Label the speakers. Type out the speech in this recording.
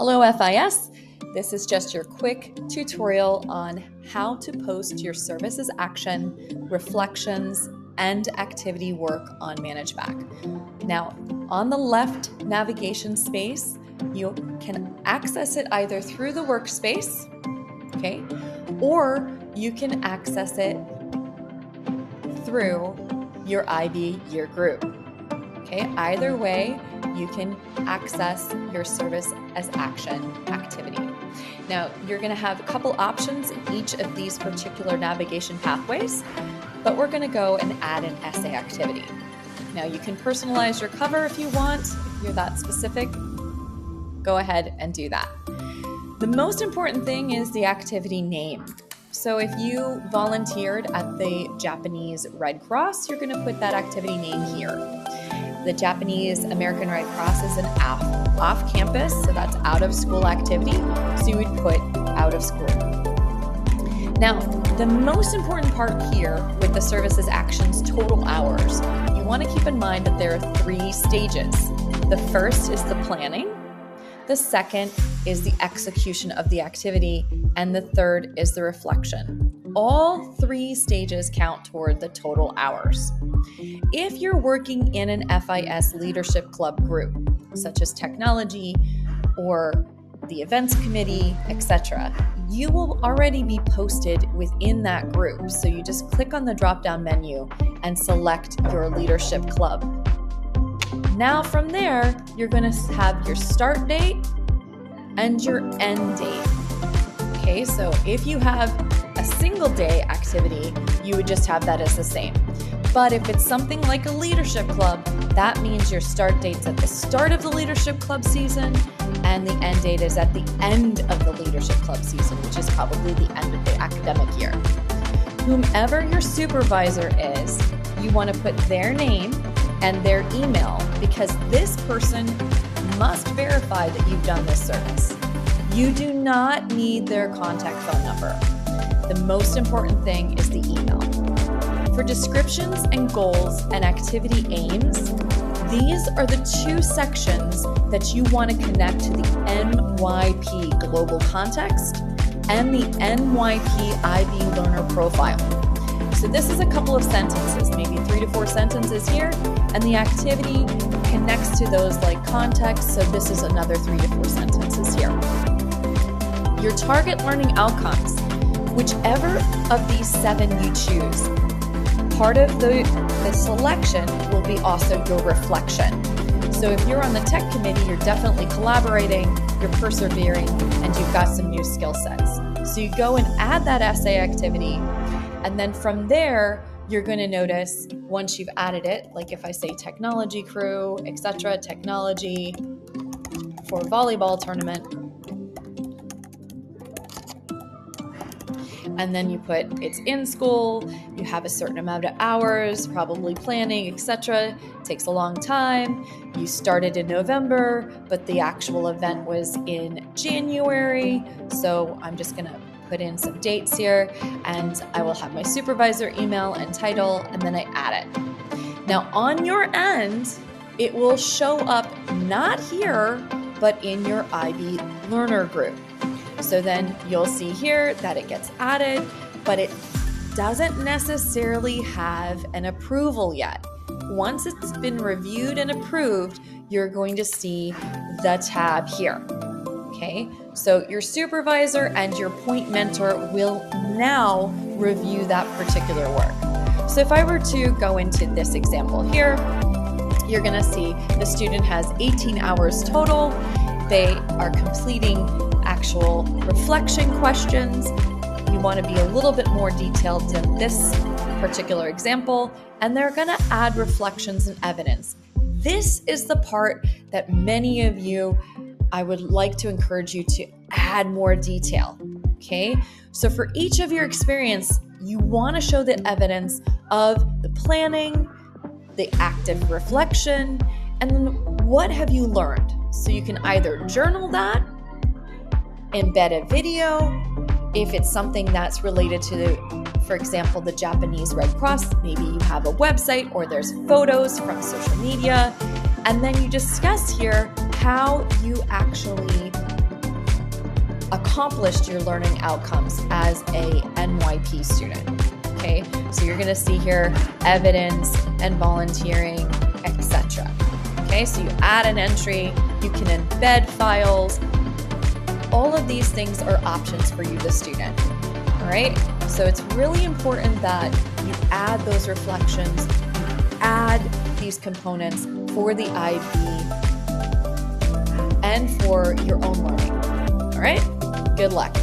Speaker 1: Hello FIS, this is just your quick tutorial on how to post your services action, reflections, and activity work on ManageBac. Now, on the left navigation space, you can access it either through the workspace, okay, or you can access it through your IB year group. Okay, either way, you can access your service as action activity. Now, you're going to have a couple options in each of these particular navigation pathways, but we're going to go and add an essay activity. Now, you can personalize your cover if you want. If you're that specific, go ahead and do that. The most important thing is the activity name. So if you volunteered at the Japanese Red Cross, you're going to put that activity name here. The Japanese American Red Cross is an off-campus, so that's out-of-school activity, so you would put out of school. Now, the most important part here with the services actions total hours, you want to keep in mind that there are 3 stages. The first is the planning, the second is the execution of the activity, and the third is the reflection. All 3 stages count toward the total hours. If you're working in an FIS leadership club group, such as technology or the events committee, etc., you will already be posted within that group. So you just click on the drop-down menu and select your leadership club. Now from there, you're going to have your start date and your end date. Okay, so if you have a single day activity, you would just have that as the same. But if it's something like a leadership club, that means your start date's at the start of the leadership club season and the end date is at the end of the leadership club season, which is probably the end of the academic year. Whomever your supervisor is, you want to put their name and their email because this person must verify that you've done this service. You do not need their contact phone number. The most important thing is the email. For descriptions and goals and activity aims, these are the 2 sections that you want to connect to the NYP global context and the NYP IB learner profile. So this is a couple of sentences, maybe 3 to 4 sentences here, and the activity connects to those like context, so this is another 3 to 4 sentences here. Your target learning outcomes, whichever of these 7 you choose, part of the selection will be also your reflection. So if you're on the tech committee, you're definitely collaborating, you're persevering, and you've got some new skill sets. So you go and add that essay activity, and then from there, you're going to notice once you've added it, like if I say technology crew, etc., technology for volleyball tournament, and then you put it's in school, you have a certain amount of hours, probably planning, etc. It takes a long time. You started in November, but the actual event was in January. So I'm just going to put in some dates here, and I will have my supervisor email and title, and then I add it. Now on your end, it will show up not here, but in your IB learner group. So then you'll see here that it gets added, but it doesn't necessarily have an approval yet. Once it's been reviewed and approved, you're going to see the tab here. Okay, so your supervisor and your point mentor will now review that particular work. So if I were to go into this example here, you're going to see the student has 18 hours total. They are completing actual reflection questions. You want to be a little bit more detailed than this particular example, and they're going to add reflections and evidence. This is the part that many of you, I would like to encourage you to add more detail, okay? So for each of your experience, you want to show the evidence of the planning, the active reflection, and then what have you learned? So you can either journal that, embed a video, if it's something that's related to, for example, the Japanese Red Cross, maybe you have a website or there's photos from social media, and then you discuss here how you actually accomplished your learning outcomes as a NYP student. Okay, so you're going to see here evidence and volunteering, etc. Okay, so you add an entry, you can embed files. All of these things are options for you, the student. All right, so it's really important that you add those reflections, you add these components for the IB and for your own learning. All right, good luck.